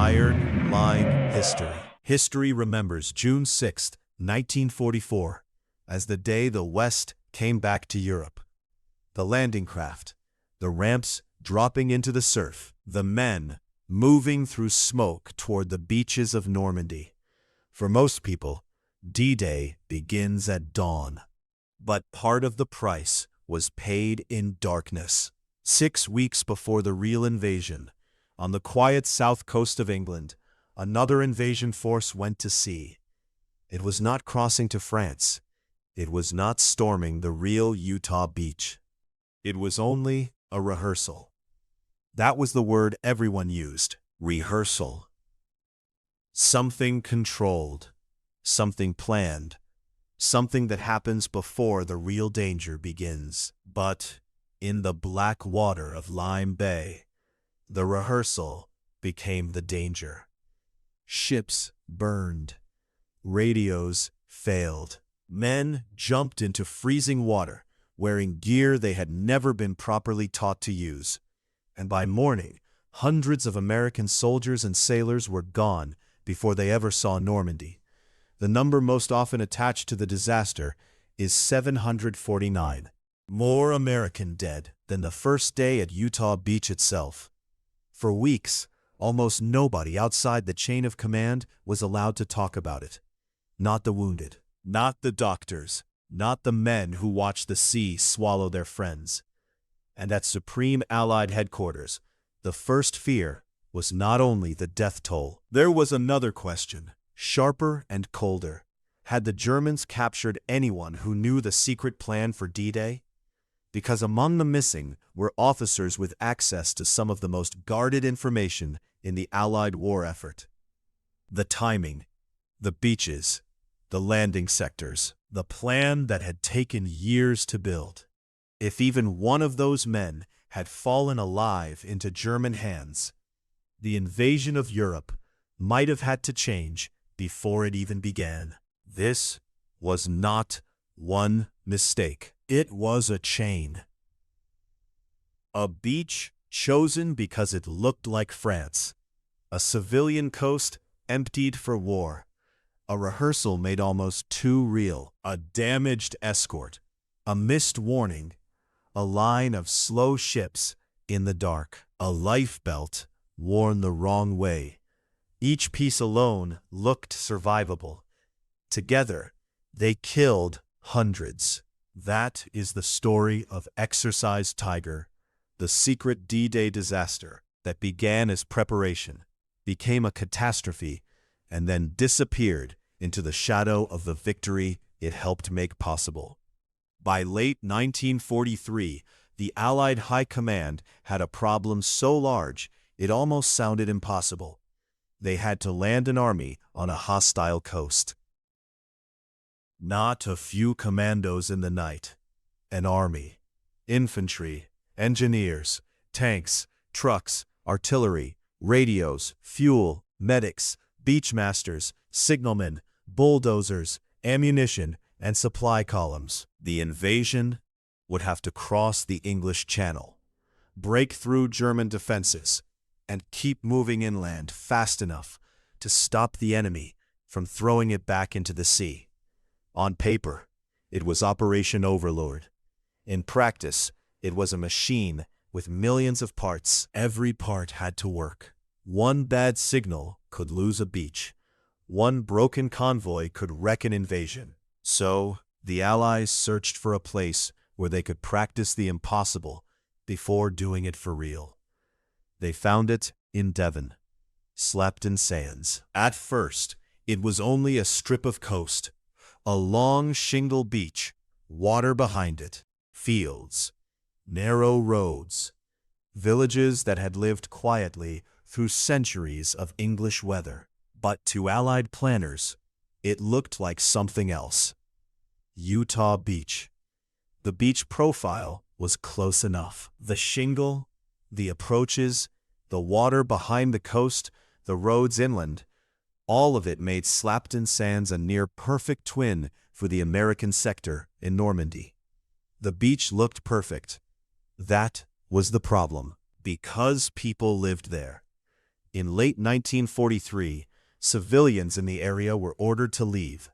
Iron Line History. History remembers June 6, 1944, as the day the West came back to Europe. The landing craft, the ramps dropping into the surf, the men moving through smoke toward the beaches of Normandy. For most people, D-Day begins at dawn. But part of the price was paid in darkness. 6 weeks before the real invasion, on the quiet south coast of England, another invasion force went to sea. It was not crossing to France. It was not storming the real Utah beach. It was only a rehearsal. That was the word everyone used. Rehearsal. Something controlled. Something planned. Something that happens before the real danger begins. But in the black water of Lime Bay, the rehearsal became the danger. Ships burned. Radios failed. Men jumped into freezing water, wearing gear they had never been properly taught to use. And by morning, hundreds of American soldiers and sailors were gone before they ever saw Normandy. The number most often attached to the disaster is 749. More American dead than the first day at Utah Beach itself. For weeks, almost nobody outside the chain of command was allowed to talk about it. Not the wounded, not the doctors, not the men who watched the sea swallow their friends. And at Supreme Allied Headquarters, the first fear was not only the death toll. There was another question, sharper and colder. Had the Germans captured anyone who knew the secret plan for D-Day? Because among the missing were officers with access to some of the most guarded information in the Allied war effort. The timing, the beaches, the landing sectors, the plan that had taken years to build. If even one of those men had fallen alive into German hands, the invasion of Europe might have had to change before it even began. This was not one mistake. It was a chain. A beach chosen because it looked like France. A civilian coast emptied for war. A rehearsal made almost too real. A damaged escort. A missed warning. A line of slow ships in the dark. A life belt worn the wrong way. Each piece alone looked survivable. Together, they killed hundreds. That is the story of Exercise Tiger, the secret D-Day disaster that began as preparation, became a catastrophe, and then disappeared into the shadow of the victory it helped make possible. By late 1943, the Allied High Command had a problem so large it almost sounded impossible. They had to land an army on a hostile coast. Not a few commandos in the night. An army. Infantry, engineers, tanks, trucks, artillery, radios, fuel, medics, beachmasters, signalmen, bulldozers, ammunition, and supply columns. The invasion would have to cross the English Channel, break through German defenses, and keep moving inland fast enough to stop the enemy from throwing it back into the sea. On paper, it was Operation Overlord. In practice, it was a machine with millions of parts. Every part had to work. One bad signal could lose a beach. One broken convoy could wreck an invasion. So, the Allies searched for a place where they could practice the impossible before doing it for real. They found it in Devon, Slapton Sands. At first, it was only a strip of coast, a long shingle beach, water behind it, fields, narrow roads, villages that had lived quietly through centuries of English weather. But to Allied planners, it looked like something else. Utah Beach. The beach profile was close enough. The shingle, the approaches, the water behind the coast, the roads inland, all of it made Slapton Sands a near-perfect twin for the American sector in Normandy. The beach looked perfect. That was the problem. Because people lived there, In late 1943, civilians in the area were ordered to leave.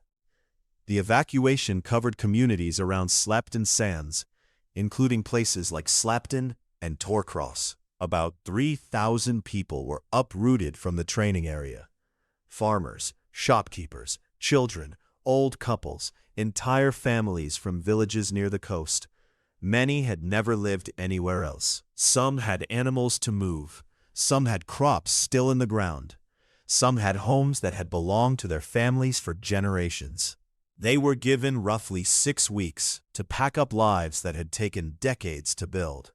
The evacuation covered communities around Slapton Sands, including places like Slapton and Torcross. About 3,000 people were uprooted from the training area. Farmers, shopkeepers, children, old couples, entire families from villages near the coast. Many had never lived anywhere else. Some had animals to move. Some had crops still in the ground. Some had homes that had belonged to their families for generations. They were given roughly 6 weeks to pack up lives that had taken decades to build.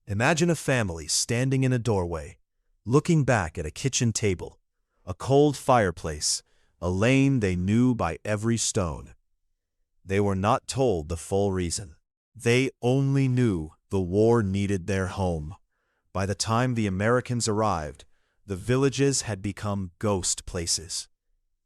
Imagine a family standing in a doorway, looking back at a kitchen table, a cold fireplace, a lane they knew by every stone. They were not told the full reason. They only knew the war needed their home. By the time the Americans arrived, the villages had become ghost places.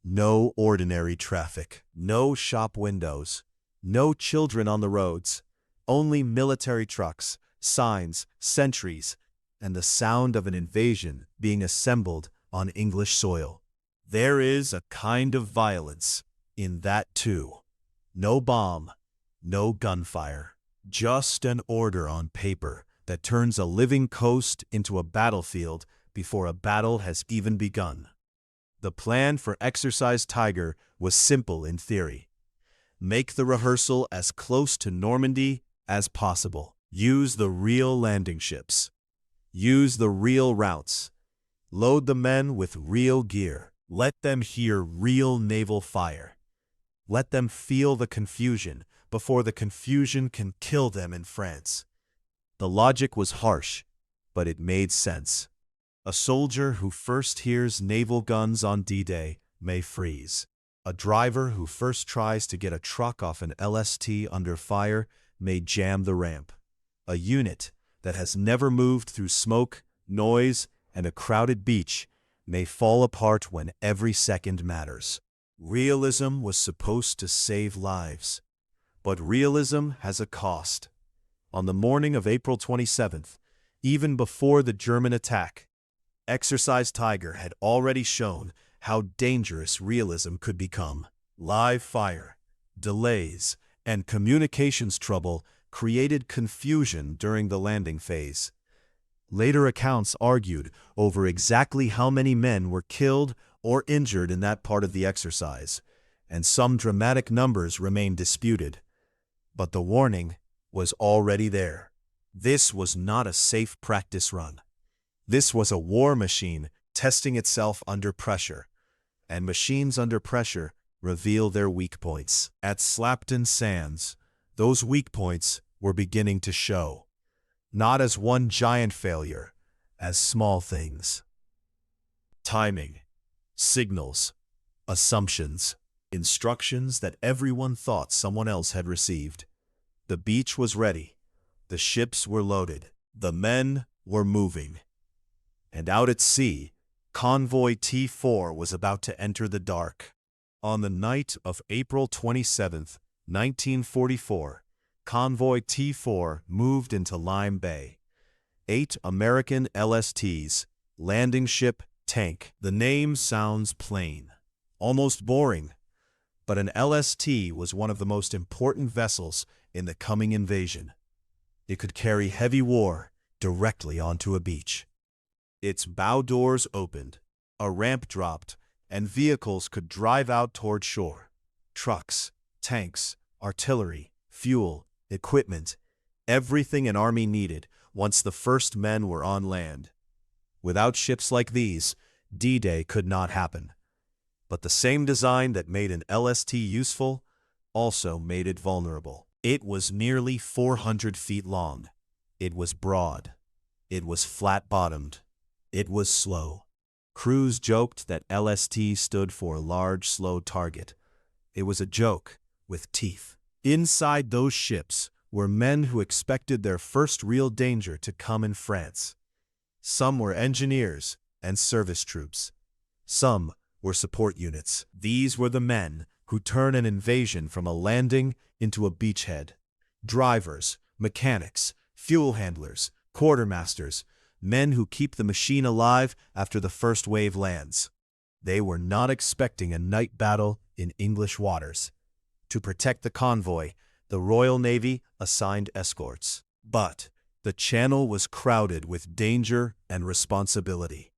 No ordinary traffic, no shop windows, no children on the roads, only military trucks, signs, sentries, and the sound of an invasion being assembled on English soil. There is a kind of violence in that too. No bomb, no gunfire, just an order on paper that turns a living coast into a battlefield before a battle has even begun. The plan for Exercise Tiger was simple in theory. Make the rehearsal as close to Normandy as possible. Use the real landing ships. Use the real routes. Load the men with real gear. Let them hear real naval fire. Let them feel the confusion before the confusion can kill them in France. The logic was harsh, but it made sense. A soldier who first hears naval guns on D-Day may freeze. A driver who first tries to get a truck off an LST under fire may jam the ramp. A unit that has never moved through smoke, noise, and a crowded beach may fall apart when every second matters. Realism was supposed to save lives, but realism has a cost. On the morning of April 27th, even before the German attack, Exercise Tiger had already shown how dangerous realism could become. Live fire, delays, and communications trouble created confusion during the landing phase. Later accounts argued over exactly how many men were killed or injured in that part of the exercise, and some dramatic numbers remain disputed. But the warning was already there. This was not a safe practice run. This was a war machine testing itself under pressure, and machines under pressure reveal their weak points. At Slapton Sands, those weak points were beginning to show, not as one giant failure, as small things. Timing, signals, assumptions, instructions that everyone thought someone else had received. The beach was ready, the ships were loaded, the men were moving. And out at sea, Convoy T4 was about to enter the dark. On the night of April 27, 1944, Convoy T4 moved into Lime Bay. 8 American LSTs, landing ship, tank. The name sounds plain, almost boring, but an LST was one of the most important vessels in the coming invasion. It could carry heavy war directly onto a beach. Its bow doors opened, a ramp dropped, and vehicles could drive out toward shore. Trucks, tanks, artillery, fuel, equipment, everything an army needed once the first men were on land. Without ships like these, D-Day could not happen. But the same design that made an LST useful also made it vulnerable. It was nearly 400 feet long. It was broad. It was flat-bottomed. It was slow. Crews joked that LST stood for Large Slow Target. It was a joke with teeth. Inside those ships were men who expected their first real danger to come in France. Some were engineers and service troops. Some were support units. These were the men who turn an invasion from a landing into a beachhead. Drivers, mechanics, fuel handlers, quartermasters, men who keep the machine alive after the first wave lands. They were not expecting a night battle in English waters. To protect the convoy, the Royal Navy assigned escorts. But the channel was crowded with danger and responsibility.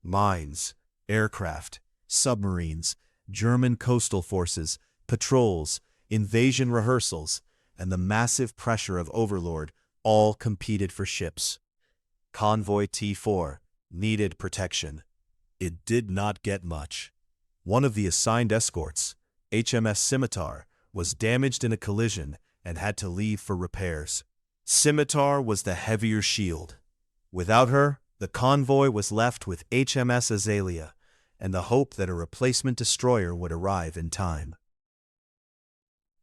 Mines, aircraft, submarines, German coastal forces, patrols, invasion rehearsals, and the massive pressure of Overlord all competed for ships. Convoy T4 needed protection. It did not get much. One of the assigned escorts, HMS Scimitar, was damaged in a collision and had to leave for repairs. Scimitar was the heavier shield. Without her, the convoy was left with HMS Azalea and the hope that a replacement destroyer would arrive in time.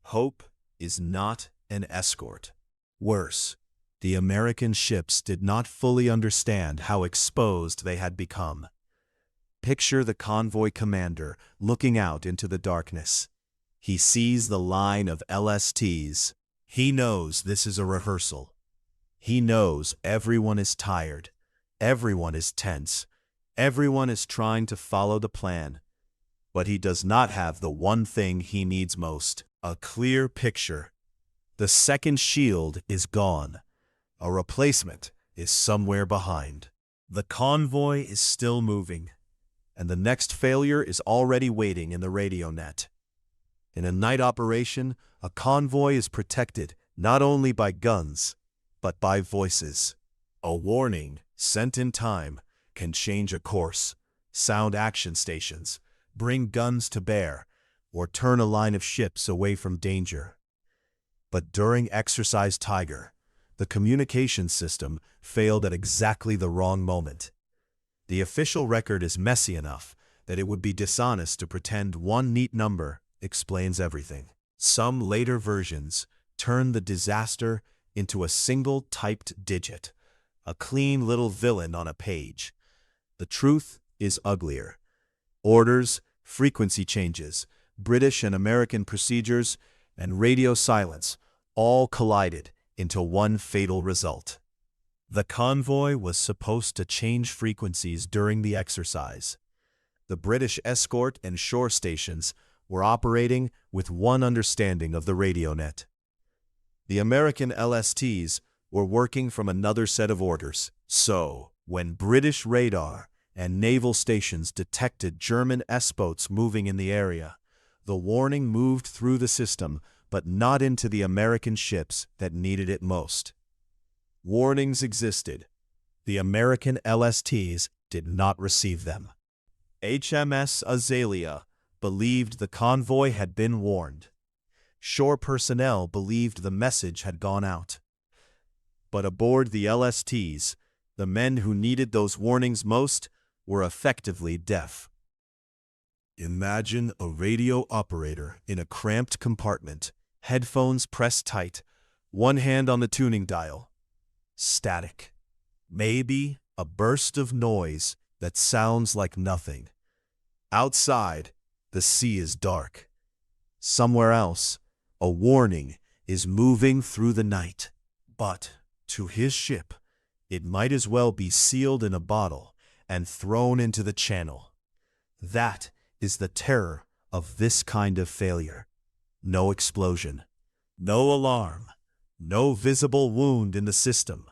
Hope is not an escort. Worse, the American ships did not fully understand how exposed they had become. Picture the convoy commander looking out into the darkness. He sees the line of LSTs. He knows this is a rehearsal. He knows everyone is tired. Everyone is tense. Everyone is trying to follow the plan. But he does not have the one thing he needs most: a clear picture. The second shield is gone. A replacement is somewhere behind. The convoy is still moving, and the next failure is already waiting in the radio net. In a night operation, a convoy is protected not only by guns, but by voices. A warning sent in time can change a course, sound action stations, bring guns to bear, or turn a line of ships away from danger. But during Exercise Tiger, the communication system failed at exactly the wrong moment. The official record is messy enough that it would be dishonest to pretend one neat number explains everything. Some later versions turn the disaster into a single typed digit, a clean little villain on a page. The truth is uglier. Orders, frequency changes, British and American procedures, and radio silence all collided into one fatal result. The convoy was supposed to change frequencies during the exercise. The British escort and shore stations were operating with one understanding of the radio net. The American LSTs were working from another set of orders. So, when British radar and naval stations detected German S-boats moving in the area, the warning moved through the system, but not into the American ships that needed it most. Warnings existed. The American LSTs did not receive them. HMS Azalea believed the convoy had been warned. Shore personnel believed the message had gone out. But aboard the LSTs, the men who needed those warnings most were effectively deaf. Imagine a radio operator in a cramped compartment, headphones pressed tight, one hand on the tuning dial. Static. Maybe a burst of noise that sounds like nothing. Outside, the sea is dark. Somewhere else, a warning is moving through the night. But to his ship, it might as well be sealed in a bottle and thrown into the channel. That is the terror of this kind of failure. No explosion, no alarm, no visible wound in the system,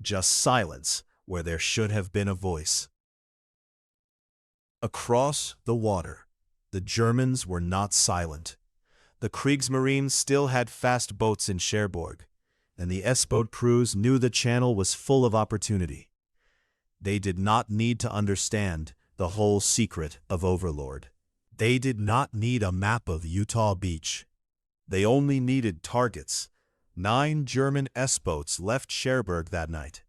just silence where there should have been a voice. Across the water, the Germans were not silent. The Kriegsmarine still had fast boats in Cherbourg, and the S-boat crews knew the channel was full of opportunity. They did not need to understand the whole secret of Overlord. They did not need a map of Utah Beach. They only needed targets. 9 German S-boats left Cherbourg that night,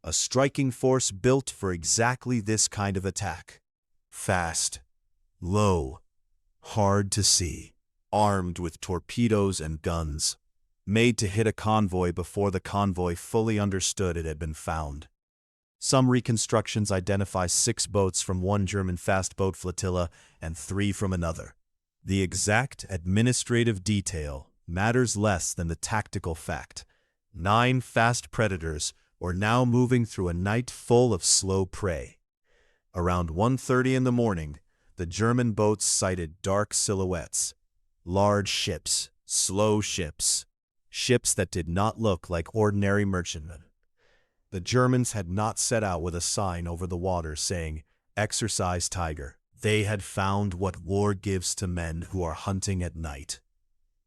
a striking force built for exactly this kind of attack. Fast, low, hard to see, armed with torpedoes and guns, made to hit a convoy before the convoy fully understood it had been found. Some reconstructions identify 6 boats from one German fast boat flotilla and 3 from another. The exact administrative detail matters less than the tactical fact. 9 fast predators were now moving through a night full of slow prey. Around 1:30 in the morning, the German boats sighted dark silhouettes. Large ships, slow ships, ships that did not look like ordinary merchantmen. The Germans had not set out with a sign over the water saying, "Exercise Tiger." They had found what war gives to men who are hunting at night.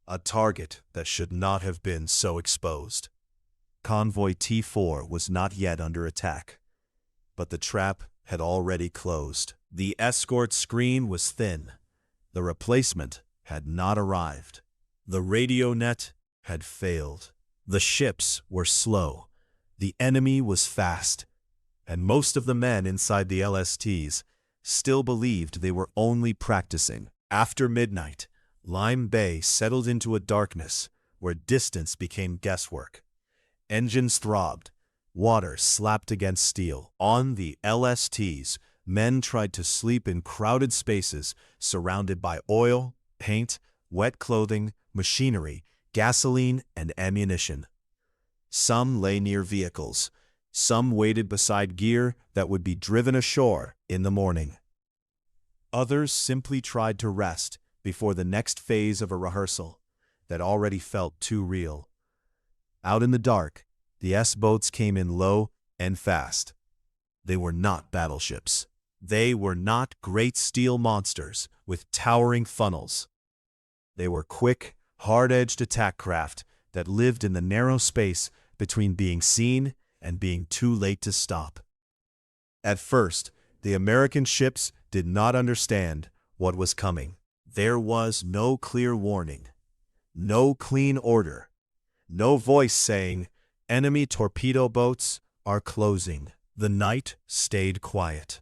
A target that should not have been so exposed. Convoy T4 was not yet under attack, but the trap had already closed. The escort screen was thin. The replacement had not arrived. The radio net had failed. The ships were slow. The enemy was fast, and most of the men inside the LSTs still believed they were only practicing. After midnight, Lime Bay settled into a darkness where distance became guesswork. Engines throbbed. Water slapped against steel. On the LSTs, men tried to sleep in crowded spaces surrounded by oil, paint, wet clothing, machinery, gasoline, and ammunition. Some lay near vehicles. Some waited beside gear that would be driven ashore in the morning. Others simply tried to rest before the next phase of a rehearsal that already felt too real. Out in the dark, the S-boats came in low and fast. They were not battleships. They were not great steel monsters with towering funnels. They were quick, hard-edged attack craft that lived in the narrow space between being seen and being too late to stop. At first, the American ships did not understand what was coming. There was no clear warning, no clean order, no voice saying, "Enemy torpedo boats are closing." The night stayed quiet.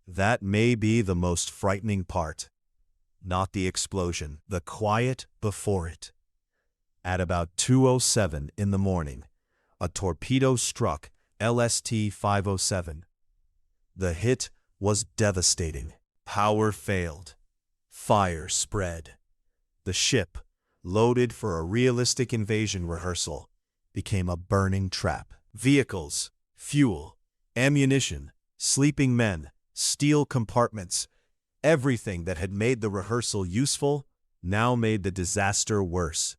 That may be the most frightening part. Not the explosion, the quiet before it. At about 2:07 in the morning, a torpedo struck LST 507. The hit was devastating. Power failed. Fire spread. The ship, loaded for a realistic invasion rehearsal, became a burning trap. Vehicles, fuel, ammunition, sleeping men, steel compartments, everything that had made the rehearsal useful now made the disaster worse.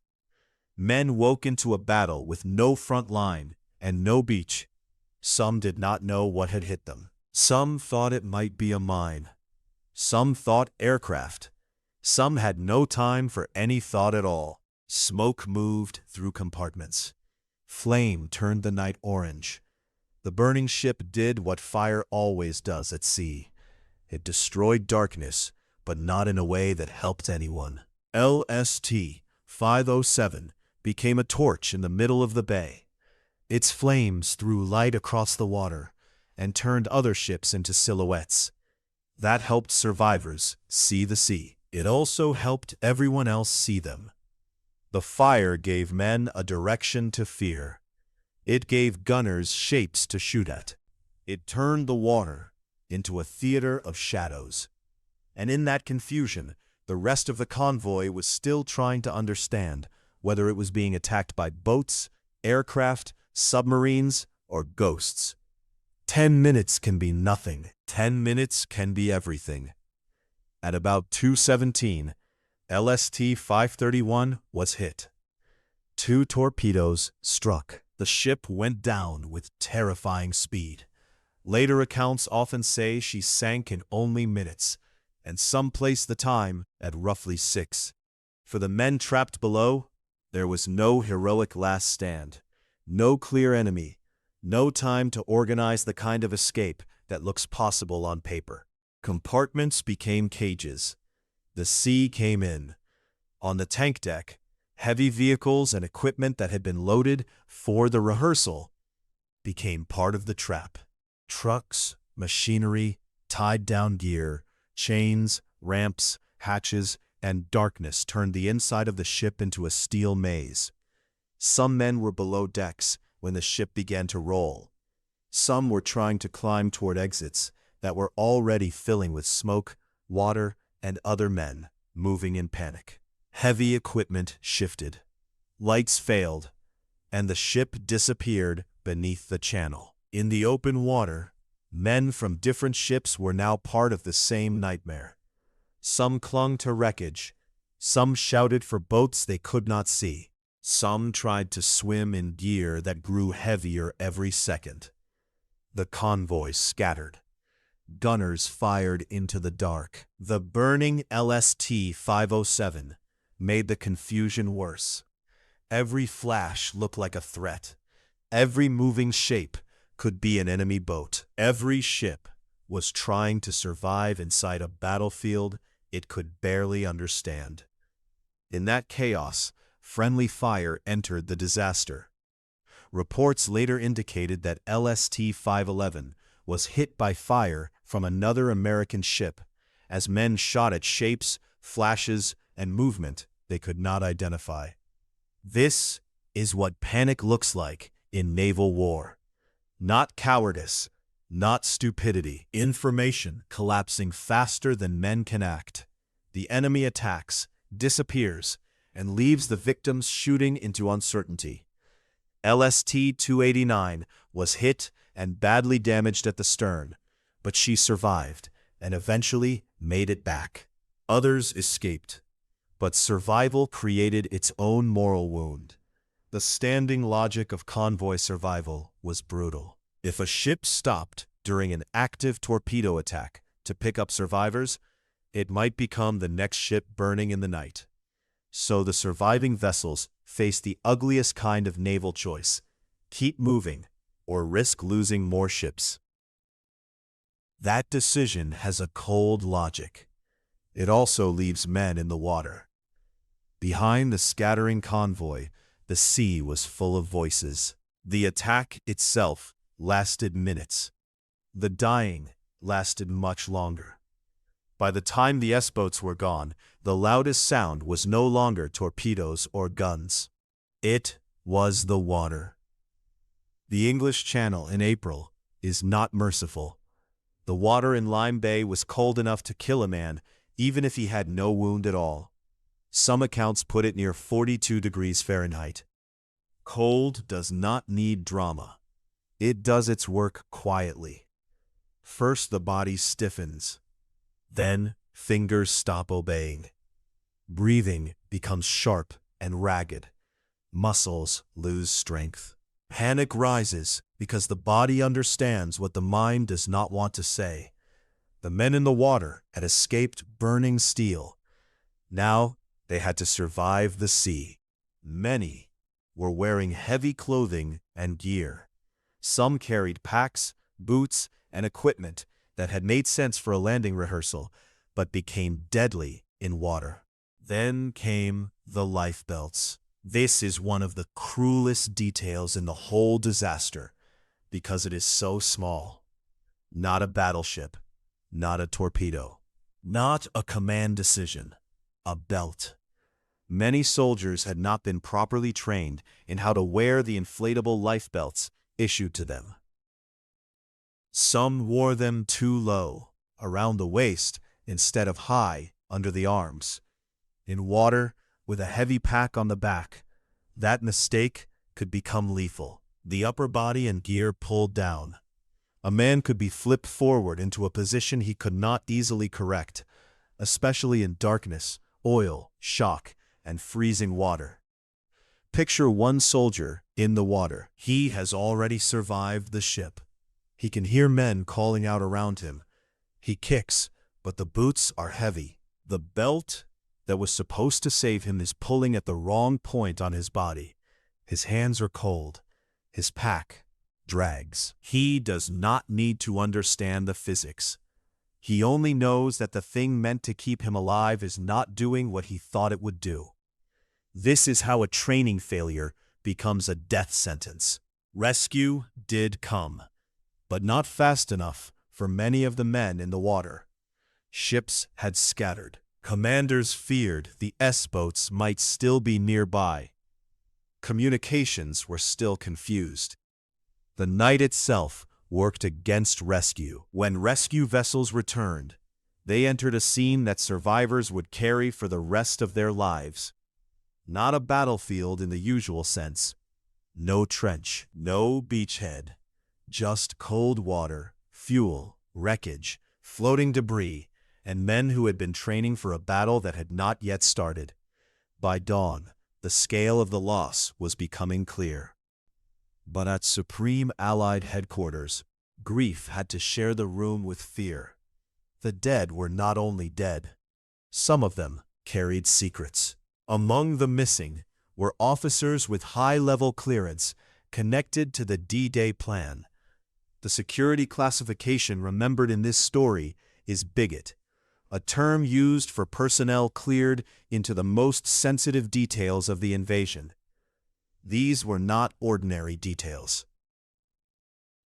Men woke into a battle with no front line and no beach. Some did not know what had hit them. Some thought it might be a mine. Some thought aircraft. Some had no time for any thought at all. Smoke moved through compartments. Flame turned the night orange. The burning ship did what fire always does at sea. It destroyed darkness, but not in a way that helped anyone. LST 507 became a torch in the middle of the bay. Its flames threw light across the water and turned other ships into silhouettes. That helped survivors see the sea. It also helped everyone else see them. The fire gave men a direction to fear. It gave gunners shapes to shoot at. It turned the water into a theater of shadows. And in that confusion, the rest of the convoy was still trying to understand whether it was being attacked by boats, aircraft, submarines, or ghosts. 10 minutes can be nothing. 10 minutes can be everything. At about 2:17, LST 531 was hit. 2 torpedoes struck. The ship went down with terrifying speed. Later accounts often say she sank in only minutes, and some place the time at roughly 6. For the men trapped below, there was no heroic last stand, no clear enemy, no time to organize the kind of escape that looks possible on paper. Compartments became cages. The sea came in. On the tank deck, heavy vehicles and equipment that had been loaded for the rehearsal became part of the trap. Trucks, machinery, tied-down gear, chains, ramps, hatches, and darkness turned the inside of the ship into a steel maze. Some men were below decks when the ship began to roll. Some were trying to climb toward exits that were already filling with smoke, water, and other men moving in panic. Heavy equipment shifted. Lights failed, and the ship disappeared beneath the channel. In the open water, men from different ships were now part of the same nightmare. Some clung to wreckage, some shouted for boats they could not see, some tried to swim in gear that grew heavier every second. The convoy scattered. Gunners fired into the dark. The burning LST-507 made the confusion worse. Every flash looked like a threat. Every moving shape could be an enemy boat. Every ship was trying to survive inside a battlefield it could barely understand. In that chaos, friendly fire entered the disaster. Reports later indicated that LST-511 was hit by fire from another American ship as men shot at shapes, flashes, and movement they could not identify. This is what panic looks like in naval war. Not cowardice, not stupidity. Information collapsing faster than men can act. The enemy attacks, disappears, and leaves the victims shooting into uncertainty. LST-289 was hit and badly damaged at the stern, but she survived and eventually made it back. Others escaped, but survival created its own moral wound. The standing logic of convoy survival was brutal. If a ship stopped during an active torpedo attack to pick up survivors, it might become the next ship burning in the night. So the surviving vessels faced the ugliest kind of naval choice: keep moving or risk losing more ships. That decision has a cold logic. It also leaves men in the water. Behind the scattering convoy, the sea was full of voices. The attack itself lasted minutes. The dying lasted much longer. By the time the S-boats were gone, the loudest sound was no longer torpedoes or guns. It was the water. The English Channel in April is not merciful. The water in Lime Bay was cold enough to kill a man, even if he had no wound at all. Some accounts put it near 42 degrees Fahrenheit. Cold does not need drama. It does its work quietly. First the body stiffens. Then fingers stop obeying. Breathing becomes sharp and ragged. Muscles lose strength. Panic rises because the body understands what the mind does not want to say. The men in the water had escaped burning steel. Now they had to survive the sea. Many were wearing heavy clothing and gear. Some carried packs, boots, and equipment that had made sense for a landing rehearsal, but became deadly in water. Then came the life belts. This is one of the cruelest details in the whole disaster, because it is so small. Not a battleship, not a torpedo, not a command decision, a belt. Many soldiers had not been properly trained in how to wear the inflatable life belts issued to them. Some wore them too low, around the waist, instead of high, under the arms. In water, with a heavy pack on the back, that mistake could become lethal. The upper body and gear pulled down. A man could be flipped forward into a position he could not easily correct, especially in darkness, oil, shock, and freezing water. Picture one soldier in the water. He has already survived the ship. He can hear men calling out around him. He kicks, but the boots are heavy. The belt that was supposed to save him is pulling at the wrong point on his body. His hands are cold. His pack drags. He does not need to understand the physics. He only knows that the thing meant to keep him alive is not doing what he thought it would do. This is how a training failure becomes a death sentence. Rescue did come, but not fast enough for many of the men in the water. Ships had scattered. Commanders feared the S-boats might still be nearby. Communications were still confused. The night itself worked against rescue. When rescue vessels returned, they entered a scene that survivors would carry for the rest of their lives. Not a battlefield in the usual sense. No trench, no beachhead. Just cold water, fuel, wreckage, floating debris, and men who had been training for a battle that had not yet started. By dawn, the scale of the loss was becoming clear. But at Supreme Allied headquarters, grief had to share the room with fear. The dead were not only dead. Some of them carried secrets. Among the missing were officers with high-level clearance connected to the D-Day plan. The security classification remembered in this story is bigot, a term used for personnel cleared into the most sensitive details of the invasion. These were not ordinary details.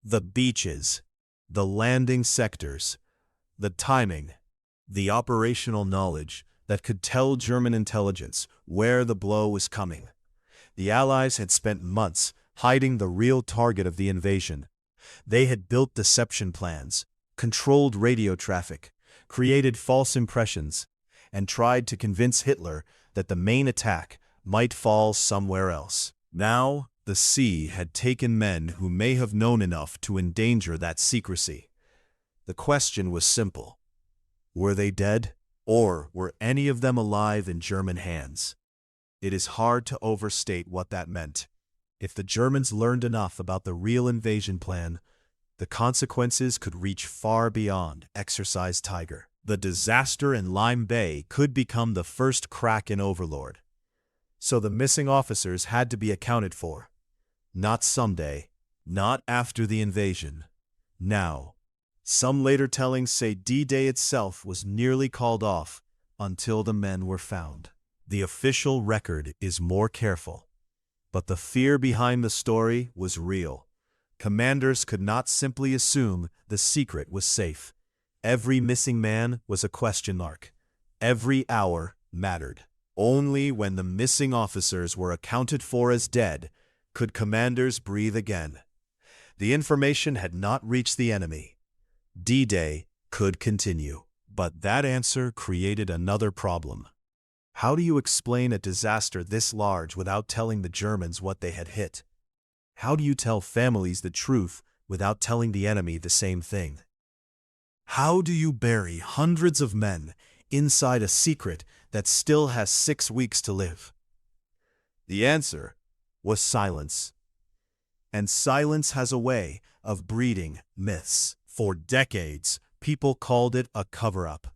The beaches, the landing sectors, the timing, the operational knowledge that could tell German intelligence where the blow was coming. The Allies had spent months hiding the real target of the invasion. They had built deception plans, controlled radio traffic, created false impressions, and tried to convince Hitler that the main attack might fall somewhere else. Now, the sea had taken men who may have known enough to endanger that secrecy. The question was simple. Were they dead, or were any of them alive in German hands? It is hard to overstate what that meant. If the Germans learned enough about the real invasion plan, the consequences could reach far beyond Exercise Tiger. The disaster in Lime Bay could become the first crack in Overlord. So the missing officers had to be accounted for. Not someday, not after the invasion. Now. Some later tellings say D-Day itself was nearly called off until the men were found. The official record is more careful. But the fear behind the story was real. Commanders could not simply assume the secret was safe. Every missing man was a question mark. Every hour mattered. Only when the missing officers were accounted for as dead could commanders breathe again. The information had not reached the enemy. D-Day could continue. But that answer created another problem. How do you explain a disaster this large without telling the Germans what they had hit? How do you tell families the truth without telling the enemy the same thing? How do you bury hundreds of men inside a secret that still has 6 weeks to live? The answer was silence. And silence has a way of breeding myths. For decades, people called it a cover-up,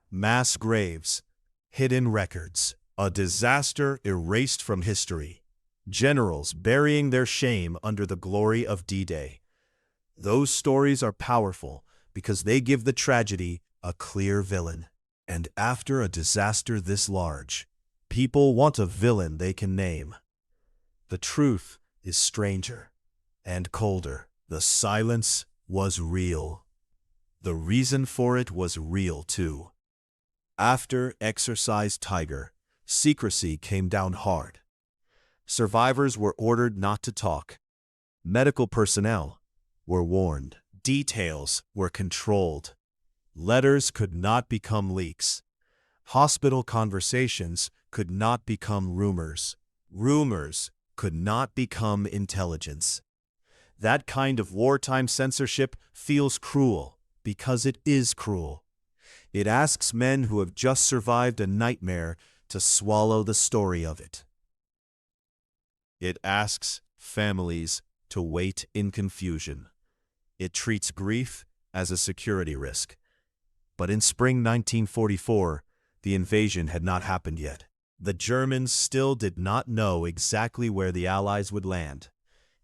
mass graves, hidden records, a disaster erased from history, generals burying their shame under the glory of D-Day. Those stories are powerful because they give the tragedy a clear villain. And after a disaster this large, people want a villain they can name. The truth is stranger and colder. The silence was real. The reason for it was real, too. After Exercise Tiger, secrecy came down hard. Survivors were ordered not to talk. Medical personnel were warned. Details were controlled. Letters could not become leaks. Hospital conversations could not become rumors. Rumors could not become intelligence. That kind of wartime censorship feels cruel because it is cruel. It asks men who have just survived a nightmare to swallow the story of it. It asks families to wait in confusion. It treats grief as a security risk. But in spring 1944, the invasion had not happened yet. The Germans still did not know exactly where the Allies would land.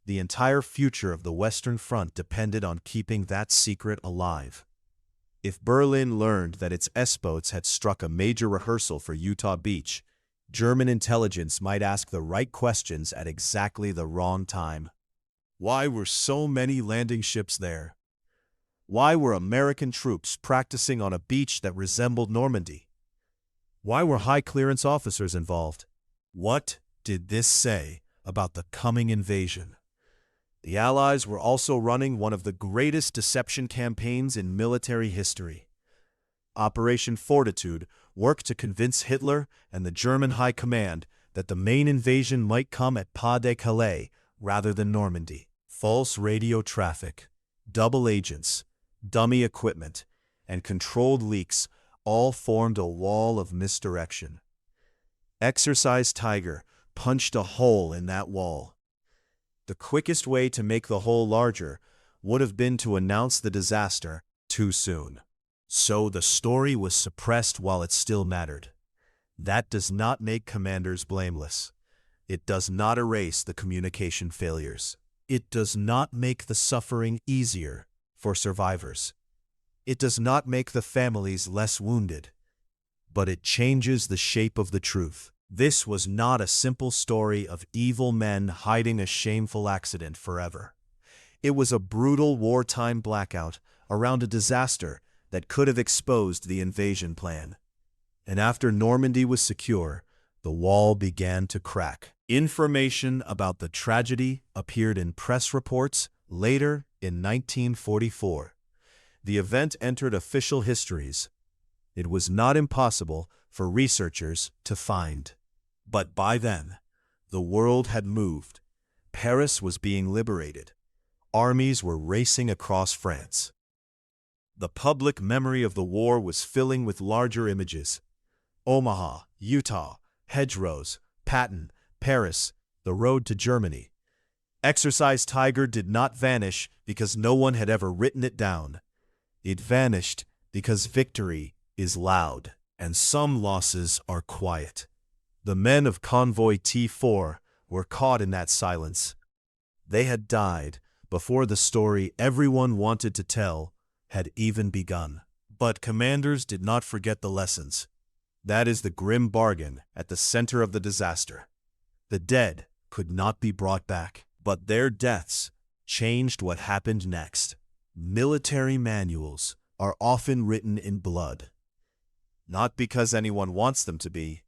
The entire future of the Western Front depended on keeping that secret alive. If Berlin learned that its S-boats had struck a major rehearsal for Utah Beach, German intelligence might ask the right questions at exactly the wrong time. Why were so many landing ships there? Why were American troops practicing on a beach that resembled Normandy? Why were high-clearance officers involved? What did this say about the coming invasion? The Allies were also running one of the greatest deception campaigns in military history. Operation Fortitude worked to convince Hitler and the German High Command that the main invasion might come at Pas-de-Calais, rather than Normandy. False radio traffic, double agents, dummy equipment, and controlled leaks all formed a wall of misdirection. Exercise Tiger punched a hole in that wall. The quickest way to make the hole larger would have been to announce the disaster too soon. So the story was suppressed while it still mattered. That does not make commanders blameless. It does not erase the communication failures. It does not make the suffering easier for survivors. It does not make the families less wounded. But it changes the shape of the truth. This was not a simple story of evil men hiding a shameful accident forever. It was a brutal wartime blackout around a disaster that could have exposed the invasion plan. And after Normandy was secure, the wall began to crack. Information about the tragedy appeared in press reports later in 1944. The event entered official histories. It was not impossible for researchers to find. But by then, the world had moved. Paris was being liberated. Armies were racing across France. The public memory of the war was filling with larger images. Omaha, Utah, hedgerows, Patton, Paris, the road to Germany. Exercise Tiger did not vanish because no one had ever written it down. It vanished because victory is loud, and some losses are quiet. The men of Convoy T4 were caught in that silence. They had died before the story everyone wanted to tell had even begun. But commanders did not forget the lessons. That is the grim bargain at the center of the disaster. The dead could not be brought back, but their deaths changed what happened next. Military manuals are often written in blood. Not because anyone wants them to be,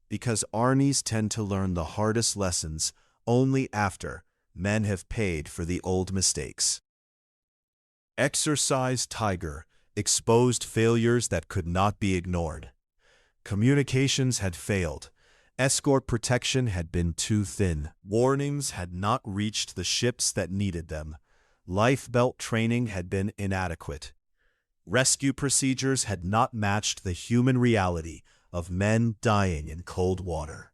because armies tend to learn the hardest lessons only after men have paid for the old mistakes. Exercise Tiger exposed failures that could not be ignored. Communications had failed. Escort protection had been too thin. Warnings had not reached the ships that needed them. Lifebelt training had been inadequate. Rescue procedures had not matched the human reality of men dying in cold water.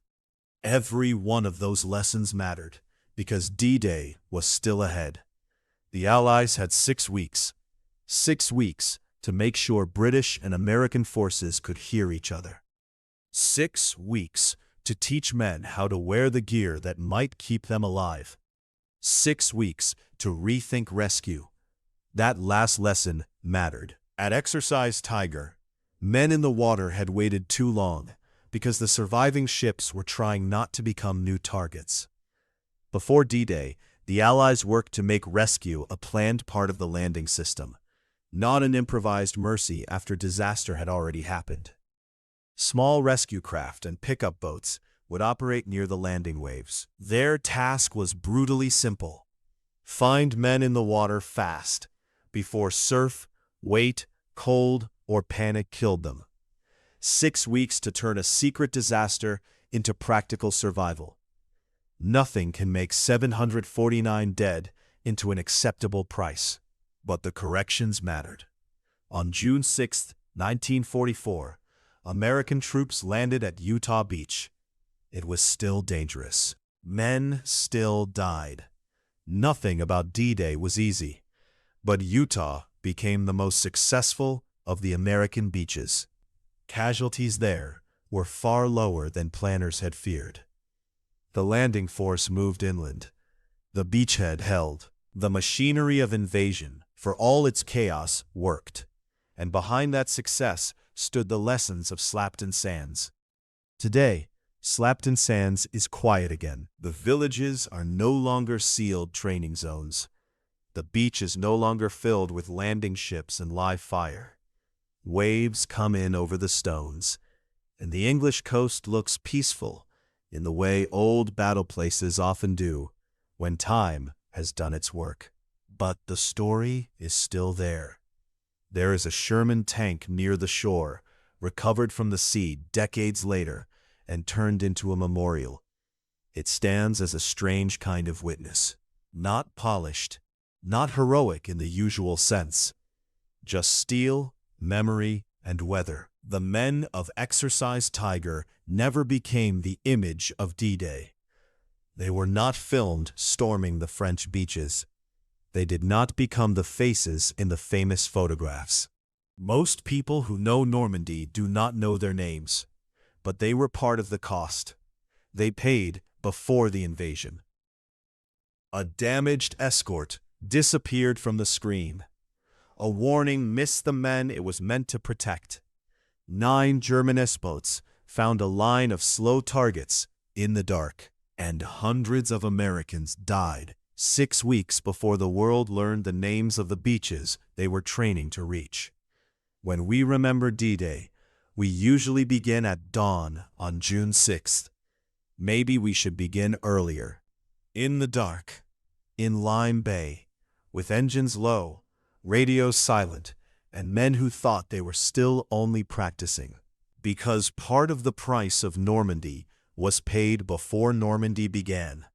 Every one of those lessons mattered, because D-Day was still ahead. The Allies had 6 weeks. 6 weeks to make sure British and American forces could hear each other. 6 weeks to teach men how to wear the gear that might keep them alive. 6 weeks to rethink rescue. That last lesson mattered. At Exercise Tiger, men in the water had waited too long because the surviving ships were trying not to become new targets. Before D-Day, the Allies worked to make rescue a planned part of the landing system, not an improvised mercy after disaster had already happened. Small rescue craft and pickup boats would operate near the landing waves. Their task was brutally simple: find men in the water fast, before surf, weight, cold, or panic killed them. 6 weeks to turn a secret disaster into practical survival. Nothing can make 749 dead into an acceptable price, but the corrections mattered. On June 6, 1944, American troops landed at Utah Beach. It was still dangerous. Men still died. Nothing about D-Day was easy, but Utah became the most successful of the American beaches. Casualties there were far lower than planners had feared. The landing force moved inland. The beachhead held. The machinery of invasion, for all its chaos, worked. And behind that success stood the lessons of Slapton Sands. Today, Slapton Sands is quiet again. The villages are no longer sealed training zones. The beach is no longer filled with landing ships and live fire. Waves come in over the stones, and the English coast looks peaceful in the way old battle places often do when time has done its work. But the story is still there. There is a Sherman tank near the shore, recovered from the sea decades later and turned into a memorial. It stands as a strange kind of witness, not polished, not heroic in the usual sense, just steel, memory, and weather. The men of Exercise Tiger never became the image of D-Day. They were not filmed storming the French beaches. They did not become the faces in the famous photographs. Most people who know Normandy do not know their names, but they were part of the cost. They paid before the invasion. A damaged escort disappeared from the screen. A warning missed the men it was meant to protect. 9 German S-boats found a line of slow targets in the dark, and hundreds of Americans died 6 weeks before the world learned the names of the beaches they were training to reach. When we remember D-Day, we usually begin at dawn on June 6th. Maybe we should begin earlier. In the dark, in Lime Bay, with engines low, radios silent, and men who thought they were still only practicing. Because part of the price of Normandy was paid before Normandy began.